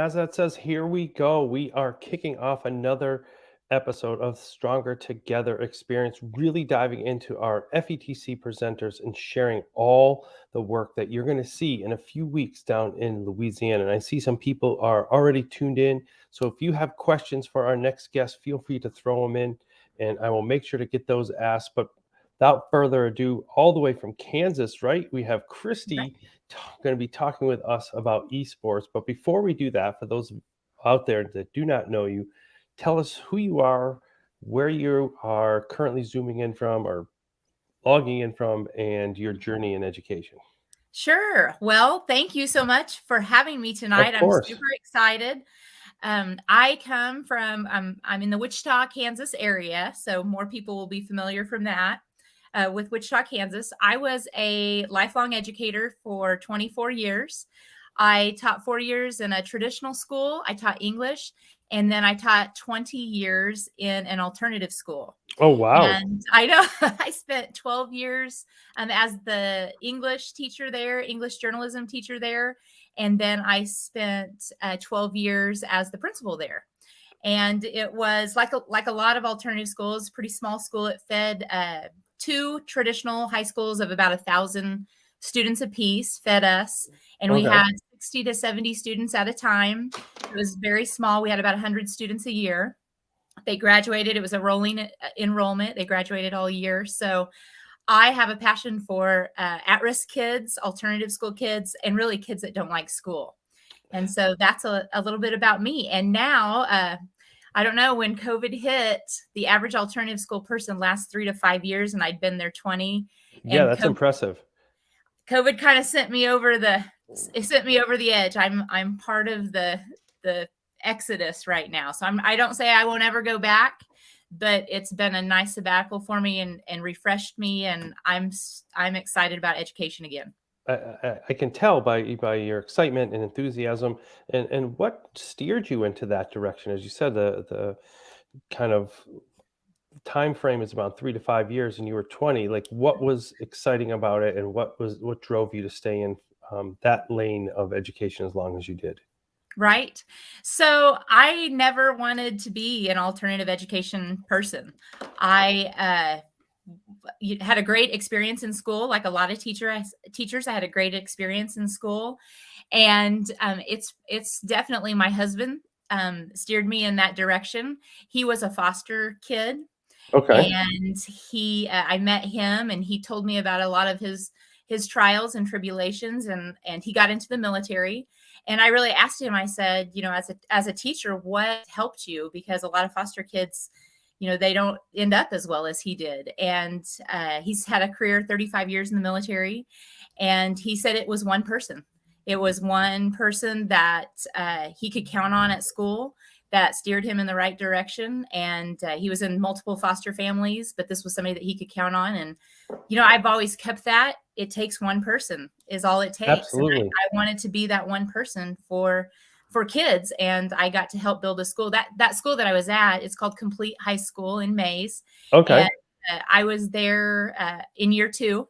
as that says, here we go. We are kicking off another episode of Stronger Together Experience, really diving into our FETC presenters and sharing all the work that you're going to see in a few weeks down in Louisiana. And I see some people are already tuned in. So if you have questions for our next guest, feel free to throw them in and I will make sure to get those asked. But without further ado, all the way from Kansas, right? We have Kristy going to be talking with us about esports. But before we do that, for those out there that do not know you, tell us who you are, where you are currently zooming in from or logging in from, and your journey in education. Sure. Well, thank you so much for having me tonight. Of I'm course. super excited. I come from, I'm in the Wichita, Kansas area, so more people will be familiar from that with Wichita, Kansas. I was a lifelong educator for 24 years. I taught 4 years in a traditional school. I taught English, and then I taught 20 years in an alternative school. Oh, wow. And I know I spent 12 years as the English teacher there, English journalism teacher there. And then I spent 12 years as the principal there. And it was like a lot of alternative schools, pretty small school. It fed 2 traditional high schools of about 1,000 students apiece, fed us. And we had 60 to 70 students at a time. It was very small. We had about 100 students a year. They graduated. It was a rolling enrollment. They graduated all year. So I have a passion for at-risk kids, alternative school kids, and really kids that don't like school. And so that's a little bit about me. And now, I don't know, when COVID hit, the average alternative school person lasts 3 to 5 years, and I'd been there 20. Yeah, that's impressive. COVID kind of sent me over the edge. I'm part of the exodus right now. So I don't say I won't ever go back, but it's been a nice sabbatical for me and refreshed me. And I'm excited about education again. I can tell by your excitement and enthusiasm, and what steered you into that direction. As you said, the kind of time frame is about 3 to 5 years, and you were 20. Like, what was exciting about it, and what drove you to stay in that lane of education as long as you did? Right. So I never wanted to be an alternative education person. I had a great experience in school, like a lot of teachers. I had a great experience in school, and it's definitely my husband steered me in that direction. He was a foster kid, Okay. and I met him, and he told me about a lot of his trials and tribulations, and he got into the military. And I really asked him, I said, as a teacher, what helped you? Because a lot of foster kids, they don't end up as well as he did. And he's had a career, 35 years in the military. And he said it was one person. It was one person that he could count on at school that steered him in the right direction. And he was in multiple foster families, but this was somebody that he could count on. And, I've always kept that. It takes one person is all it takes. Absolutely. And I wanted to be that one person for kids. And I got to help build a school. That school that I was at, it's called Complete High School in Mays. Okay. And I was there in year 2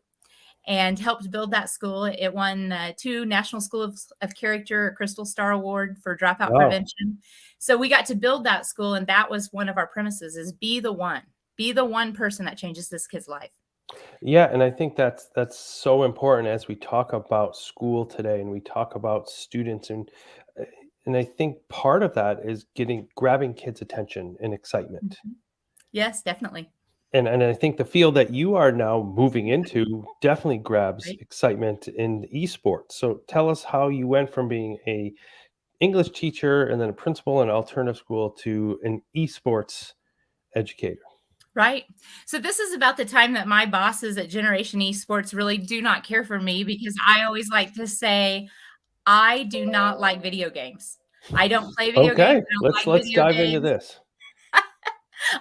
and helped build that school. It won 2 National School of Character Crystal Star Award for dropout prevention. So we got to build that school, and that was one of our premises: is be the one person that changes this kid's life. Yeah, and I think that's so important as we talk about school today, and we talk about students, and I think part of that is grabbing kids' attention and excitement. Mm-hmm. Yes, definitely. And I think the field that you are now moving into definitely grabs excitement in esports. So tell us how you went from being a English teacher and then a principal in an alternative school to an esports educator. Right. So this is about the time that my bosses at Generation Esports really do not care for me, because I always like to say, I do not like video games. I don't play video games. Okay, let's dive into this.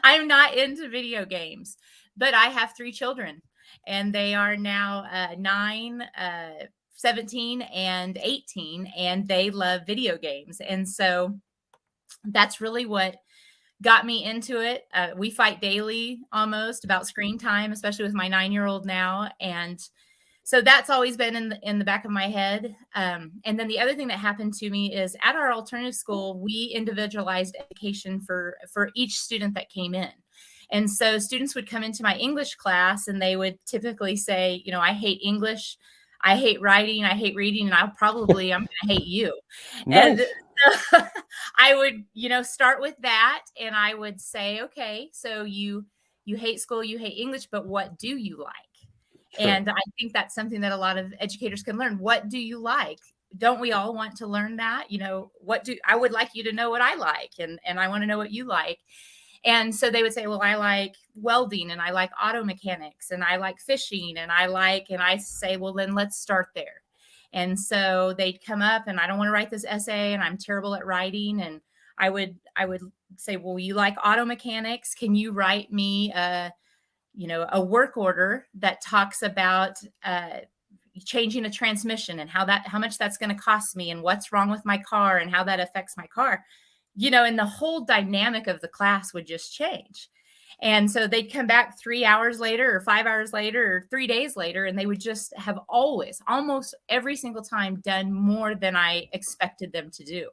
I'm not into video games, but I have 3 children, and they are now 9, 17, and 18, and they love video games. And so that's really what got me into it. We fight daily almost about screen time, especially with my 9-year-old now. And So that's always been in the back of my head. And then the other thing that happened to me is at our alternative school, we individualized education for each student that came in. And so students would come into my English class and they would typically say, I hate English, I hate writing, I hate reading, and I'm going to hate you. And Nice. so I would, start with that, and I would say, okay, so you hate school, you hate English, but what do you like? Sure. And I think that's something that a lot of educators can learn. What do you like? Don't we all want to learn that? I would like you to know what I like, and I want to know what you like. And so they would say, well, I like welding, and I like auto mechanics, and I like fishing, and I say, well, then let's start there. And so they'd come up, and I don't want to write this essay, and I'm terrible at writing. And I would say, well, you like auto mechanics? Can you write me a work order that talks about changing a transmission and how much that's going to cost me and what's wrong with my car and how that affects my car? And the whole dynamic of the class would just change. And so they'd come back 3 hours later or 5 hours later or 3 days later, and they would just have always, almost every single time, done more than I expected them to do.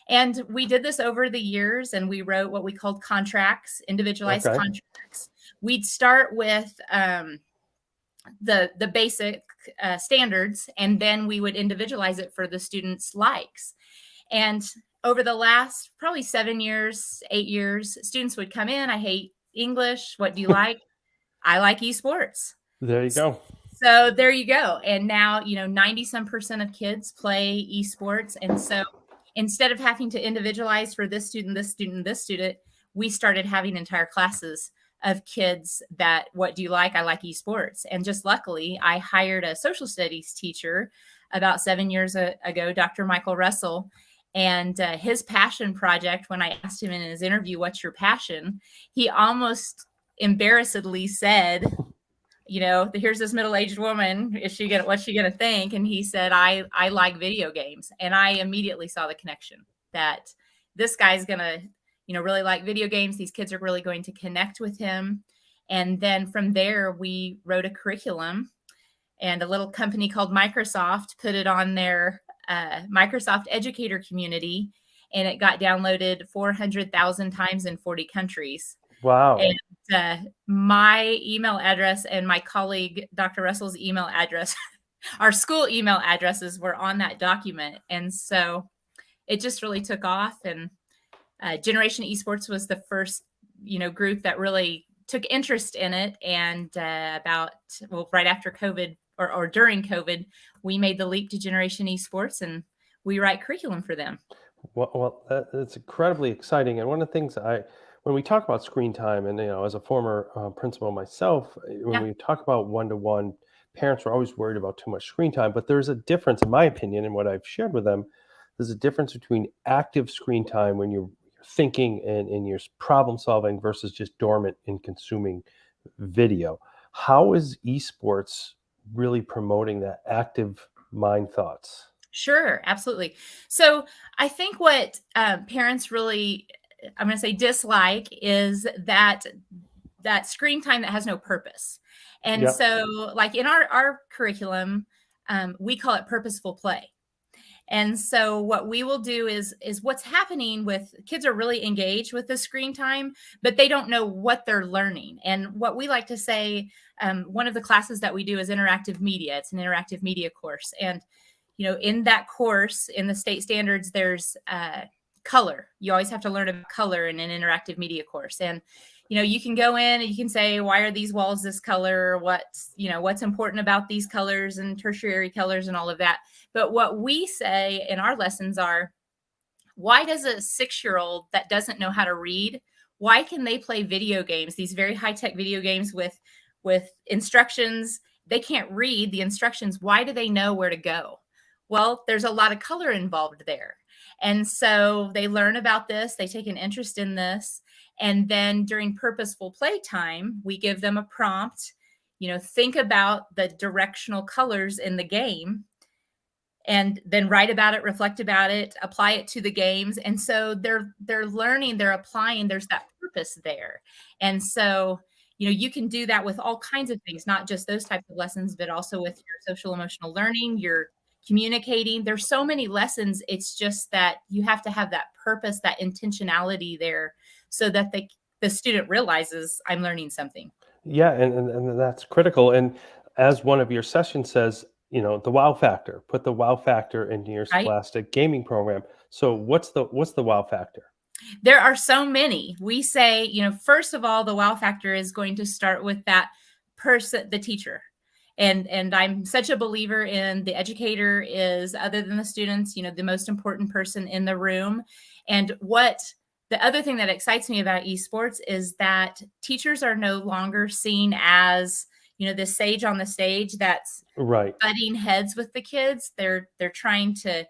And we did this over the years, and we wrote what we called contracts, individualized contracts. We'd start with the basic standards, and then we would individualize it for the students' likes. And over the last probably 7 years, 8 years, students would come in. I hate English. What do you like? I like esports. There you go. So there you go. And now, 90% of kids play esports. And so instead of having to individualize for this student, this student, this student, we started having entire classes of kids that, what do you like? I like esports. And just luckily, I hired a social studies teacher about 7 years ago, Dr. Michael Russell. And his passion project, when I asked him in his interview, what's your passion? He almost embarrassedly said, here's this middle-aged woman. What's she going to think? And he said, I like video games. And I immediately saw the connection that this guy's going to, really like video games. These kids are really going to connect with him. And then from there, we wrote a curriculum, and a little company called Microsoft put it on their Microsoft educator community, and it got downloaded 400,000 times in 40 countries. Wow. And my email address and my colleague, Dr. Russell's email address, our school email addresses were on that document. And so it just really took off. And Generation Esports was the first, group that really took interest in it. And right after COVID or during COVID, we made the leap to Generation Esports, and we write curriculum for them. Well, that's incredibly exciting. And one of the things when we talk about screen time, and as a former principal myself, when we talk about one-to-one, parents are always worried about too much screen time. But there's a difference, in my opinion, and what I've shared with them. There's a difference between active screen time when you're thinking and you're problem solving versus just dormant in consuming video. How is esports really promoting that active mind thoughts? Sure, absolutely. So I think what parents really, I'm going to say, dislike is that screen time that has no purpose. And so, like in our curriculum, we call it purposeful play. And so what we will do is what's happening with kids are really engaged with the screen time, but they don't know what they're learning. And what we like to say, one of the classes that we do is interactive media. It's an interactive media course. And, in that course, in the state standards, there's color. You always have to learn about color in an interactive media course. And, you can go in and you can say, why are these walls this color? What's important about these colors and tertiary colors and all of that. But what we say in our lessons are, why does a 6-year-old that doesn't know how to read, why can they play video games, these very high-tech video games with instructions? They can't read the instructions. Why do they know where to go? Well, there's a lot of color involved there. And so they learn about this. They take an interest in this. And then during purposeful playtime, we give them a prompt, think about the directional colors in the game, and then write about it, reflect about it, apply it to the games. And so they're learning, they're applying, there's that purpose there. And so, you can do that with all kinds of things, not just those types of lessons, but also with your social emotional learning, your communicating. There's so many lessons. It's just that you have to have that purpose, that intentionality there so that the student realizes I'm learning something, Yeah, and that's critical. And as one of your sessions says, the wow factor. Put the wow factor into your right? scholastic gaming program. So what's the wow factor? There are so many. We say, first of all, the wow factor is going to start with that person, the teacher. And I'm such a believer in the educator is, other than the students, the most important person in the room. And what the other thing that excites me about esports is that teachers are no longer seen as, this sage on the stage that's Right. butting heads with the kids. They're trying to,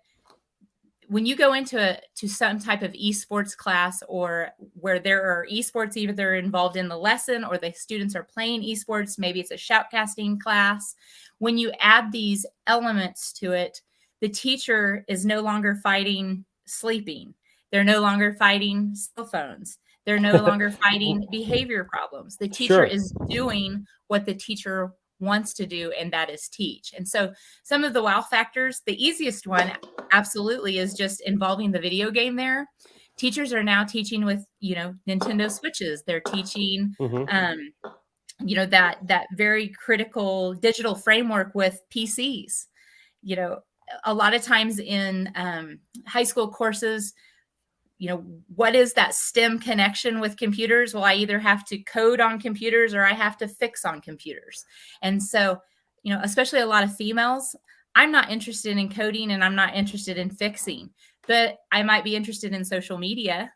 when you go to some type of esports class, or where there are esports either involved in the lesson or the students are playing esports, maybe it's a shoutcasting class. When you add these elements to it, the teacher is no longer fighting sleeping. They're no longer fighting cell phones. They're no longer fighting behavior problems. The teacher Sure. is doing what the teacher wants to do, and that is teach. And so some of the wow factors, the easiest one absolutely is just involving the video game there. Teachers are now teaching with, Nintendo Switches. They're teaching, Hmm. um, that very critical digital framework with PCs. You know, a lot of times in high school courses, what is that STEM connection with computers? Well, I either have to code on computers or I have to fix on computers. And so, especially a lot of females, I'm not interested in coding and I'm not interested in fixing, but I might be interested in social media.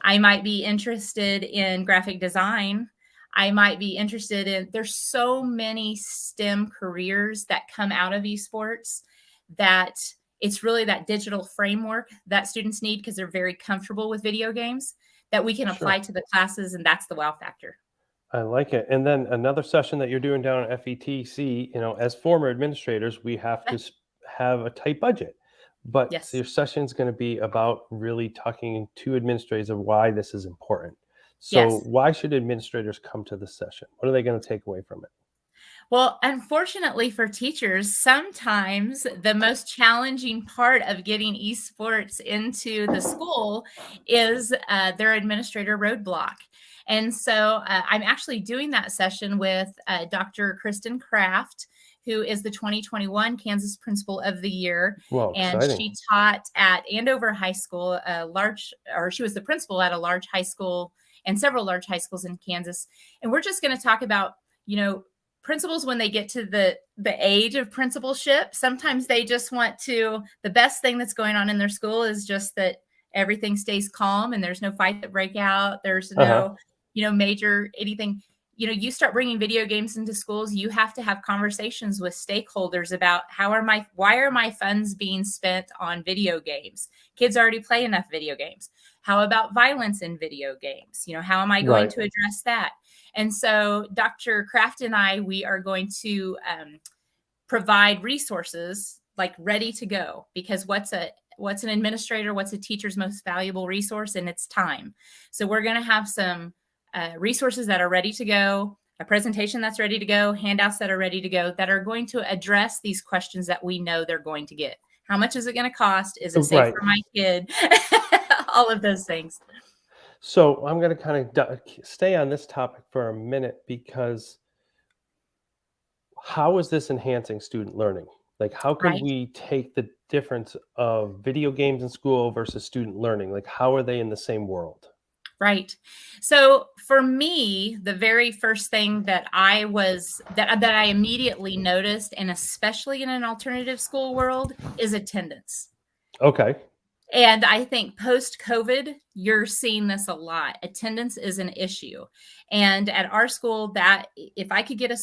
I might be interested in graphic design. I might be interested in, there's so many STEM careers that come out of esports that it's really that digital framework that students need because they're very comfortable with video games that we can Sure. apply to the classes. And that's the wow factor. I like it. And then another session that you're doing down at FETC, as former administrators, we have to Yeah. have a tight budget. But Yes. your session is going to be about really talking to administrators of why this is important. So, Yes. why should administrators come to the session? What are they going to take away from it? Well, unfortunately for teachers, sometimes the most challenging part of getting esports into the school is their administrator roadblock. And so I'm actually doing that session with Dr. Kristen Kraft, who is the 2021 Kansas Principal of the Year. Well, And exciting. she taught at Andover High School, she was the principal at a large high school and several large high schools in Kansas. And we're just going to talk about, principals, when they get to the age of principalship, sometimes they just want to, the best thing that's going on in their school is just that everything stays calm and there's no fight that break out. There's Uh huh. no, major anything. You start bringing video games into schools, you have to have conversations with stakeholders about why are my funds being spent on video games? Kids already play enough video games. How about violence in video games? How am I going Right. to address that? And so Dr. Kraft and we are going to provide resources like ready to go, because what's an administrator, what's a teacher's most valuable resource? And it's time. So we're going to have some resources that are ready to go, a presentation that's ready to go, handouts that are ready to go, that are going to address these questions that we know they're going to get. How much is it going to cost? Is it safe Right. for my kid? All of those things. So, I'm going to kind of stay on this topic for a minute because how is this enhancing student learning? Like, how can Right. we take the difference of video games in school versus student learning? Like, how are they in the same world? Right. So for me, the very first thing that I immediately noticed, and especially in an alternative school world, is attendance. Okay. And I think post COVID, you're seeing this a lot. Attendance is an issue. And at our school, that if I could get a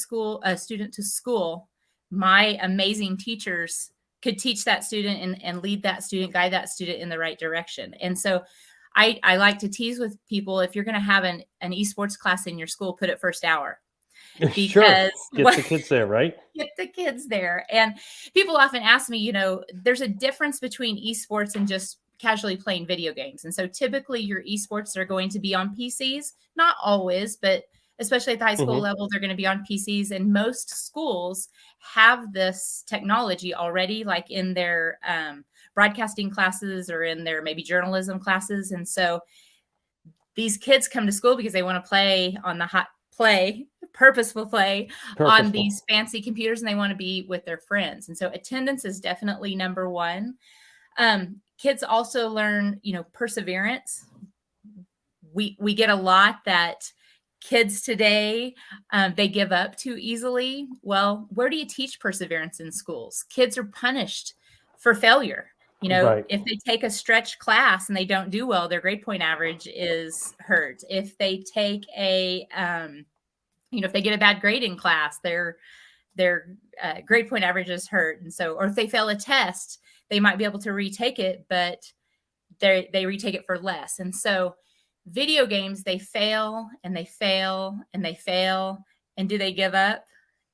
student to school, my amazing teachers could teach that student and lead that student, guide that student in the right direction. And so I like to tease with people, if you're going to have an esports class in your school, put it first hour, Sure. because Get the kids there, right? get the kids there. And people often ask me, there's a difference between esports and just casually playing video games. And so typically your esports are going to be on PCs, not always, but especially at the high school Hmm. level, they're going to be on PCs. And most schools have this technology already, like in their broadcasting classes or in their maybe journalism classes. And so these kids come to school because they want to play on the hot play, purposeful play on Purposeful. these fancy computers, and they want to be with their friends. And so attendance is definitely number one. Kids also learn, perseverance. We get a lot that kids today, they give up too easily. Well, where do you teach perseverance in schools? Kids are punished for failure. Right. If they take a stretch class and they don't do well, their grade point average is hurt. If they take if they get a bad grade in class, their grade point average is hurt. And so, or if they fail a test, they might be able to retake it, but they retake it for less. And so video games, they fail and they fail and they fail. And do they give up?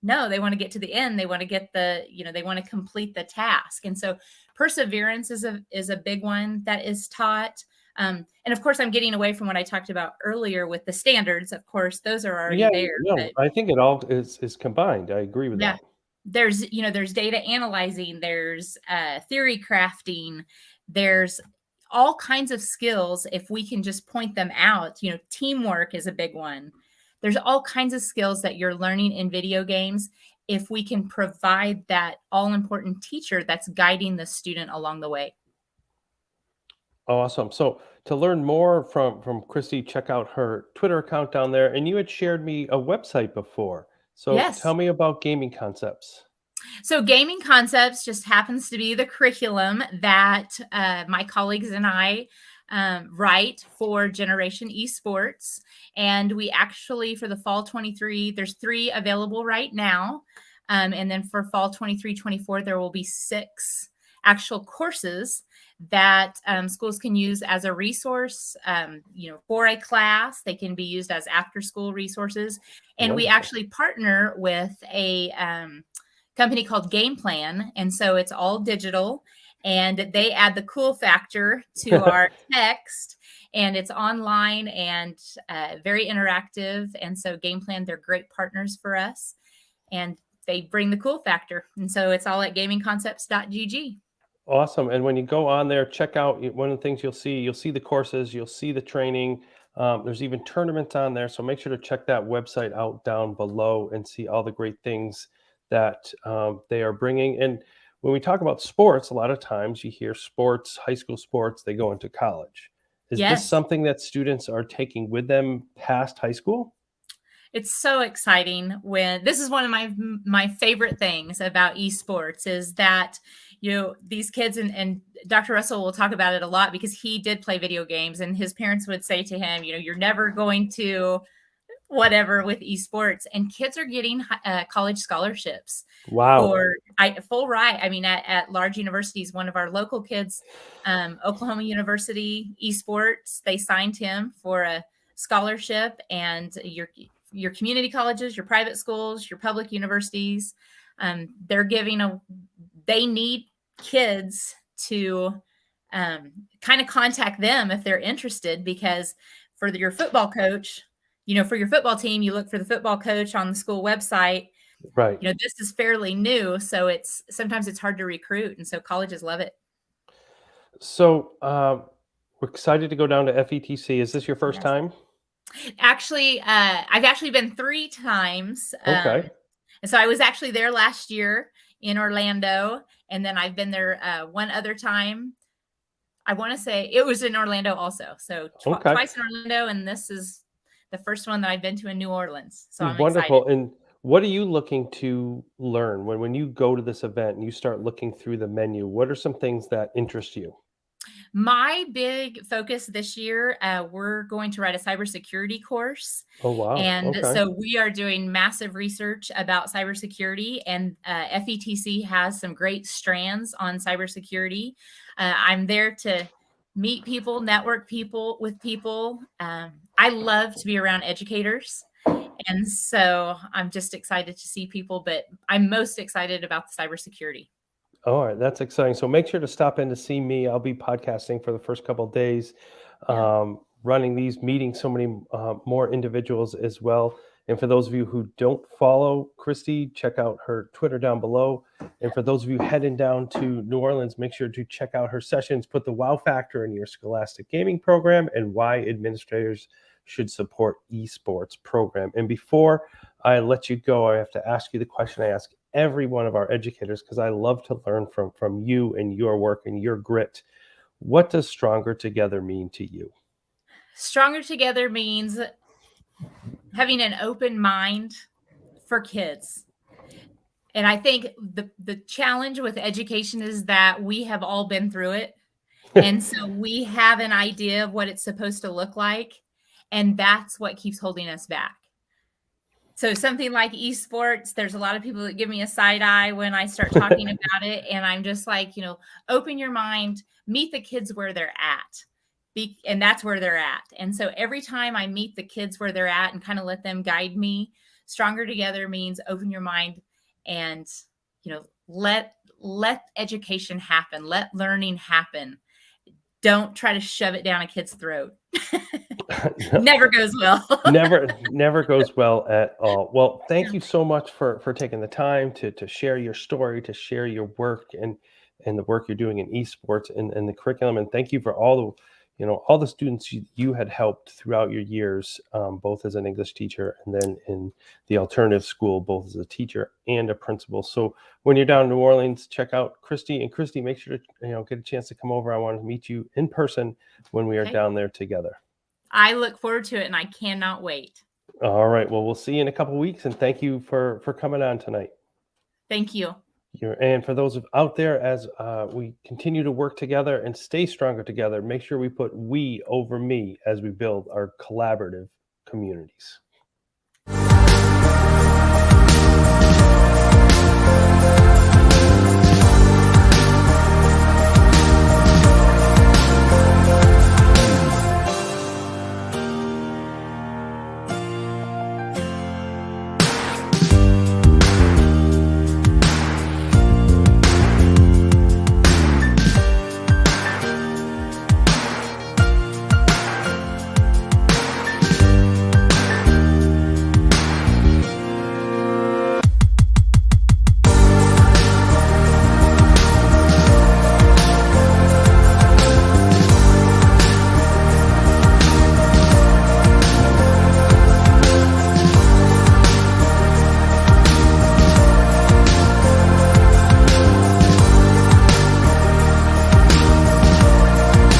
No, they want to get to the end. They want to get they want to complete the task. And so perseverance is a big one that is taught. And of course, I'm getting away from what I talked about earlier with the standards. Of course, those are already Yeah, there. no, But I think it all is combined. I agree with yeah, that. there's data analyzing, there's theory crafting, there's all kinds of skills. If we can just point them out, teamwork is a big one. There's all kinds of skills that you're learning in video games if we can provide that all important teacher that's guiding the student along the way. Awesome. So to learn more from Kristy, check out her Twitter account down there. And you had shared me a website before. So tell Yes. me about gaming concepts. So, gaming concepts just happens to be the curriculum that my colleagues and I write for Generation Esports. And we actually, for the fall 23, there's 3 available right now. And then for fall 23-24, there will be 6 actual courses that schools can use as a resource, for a class. They can be used as after school resources. And we Wonderful. actually partner with a company called Game Plan. And so it's all digital, and they add the cool factor to our text, and it's online and very interactive. And so Game Plan, they're great partners for us, and they bring the cool factor. And so it's all at gamingconcepts.gg. Awesome. And when you go on there, check out one of the things you'll see the courses, you'll see the training. There's even tournaments on there. So make sure to check that website out down below and see all the great things that they are bringing. And when we talk about sports, a lot of times you hear sports, high school sports, they go into college. Is this Yes. something that students are taking with them past high school? It's so exciting when this is one of my favorite things about esports is that these kids, and Dr. Russell will talk about it a lot because he did play video games, and his parents would say to him, you're never going to whatever with esports, and kids are getting college scholarships Wow. for full ride. I mean, at large universities. One of our local kids, Oklahoma University esports, they signed him for a scholarship, and your community colleges, your private schools, your public universities, they need kids to kind of contact them if they're interested, because for your football coach, for your football team, you look for the football coach on the school website. Right. This is fairly new, so sometimes it's hard to recruit, and so colleges love it. So we're excited to go down to FETC. Is this your first Yes. time? Actually, I've actually been 3 times. Okay. And so I was actually there last year in Orlando, and then I've been there one other time. I want to say it was in Orlando also. So Okay. twice in Orlando, and this is the first one that I've been to in New Orleans. So I'm excited. Wonderful. And what are you looking to learn when you go to this event and you start looking through the menu? What are some things that interest you? My big focus this year, we're going to write a cybersecurity course. Oh, wow. And Okay. so we are doing massive research about cybersecurity, and FETC has some great strands on cybersecurity. I'm there to meet people, network with people. I love to be around educators. And so I'm just excited to see people, but I'm most excited about the cybersecurity. All right. That's exciting. So make sure to stop in to see me. I'll be podcasting for the first couple of days, Yeah. running these meetings, so many more individuals as well. And for those of you who don't follow Kristy, check out her Twitter down below. And for those of you heading down to New Orleans, make sure to check out her sessions, put the wow factor in your scholastic gaming program, and why administrators should support esports program. And before I let you go, I have to ask you the question I ask every one of our educators, because I love to learn from you and your work and your grit. What does Stronger Together mean to you? Stronger Together means having an open mind for kids. And I think the challenge with education is that we have all been through it. And so we have an idea of what it's supposed to look like. And that's what keeps holding us back. So something like esports, there's a lot of people that give me a side eye when I start talking about it. And I'm just like, open your mind, meet the kids where they're at. And that's where they're at. And so every time I meet the kids where they're at and kind of let them guide me, Stronger Together means open your mind and, let education happen. Let learning happen. Don't try to shove it down a kid's throat. Never goes well. never goes well at all. Well, thank you so much for taking the time to share your story, to share your work and the work you're doing in esports and the curriculum. And thank you for all the students you had helped throughout your years, both as an English teacher and then in the alternative school, both as a teacher and a principal. So when you're down in New Orleans, check out Kristy. And Kristy, make sure to get a chance to come over. I want to meet you in person when we are down there together. I look forward to it, and I cannot wait. All right. Well, we'll see you in a couple of weeks, and thank you for coming on tonight. Thank you. And for those out there, as we continue to work together and stay stronger together, make sure we put we over me as we build our collaborative communities.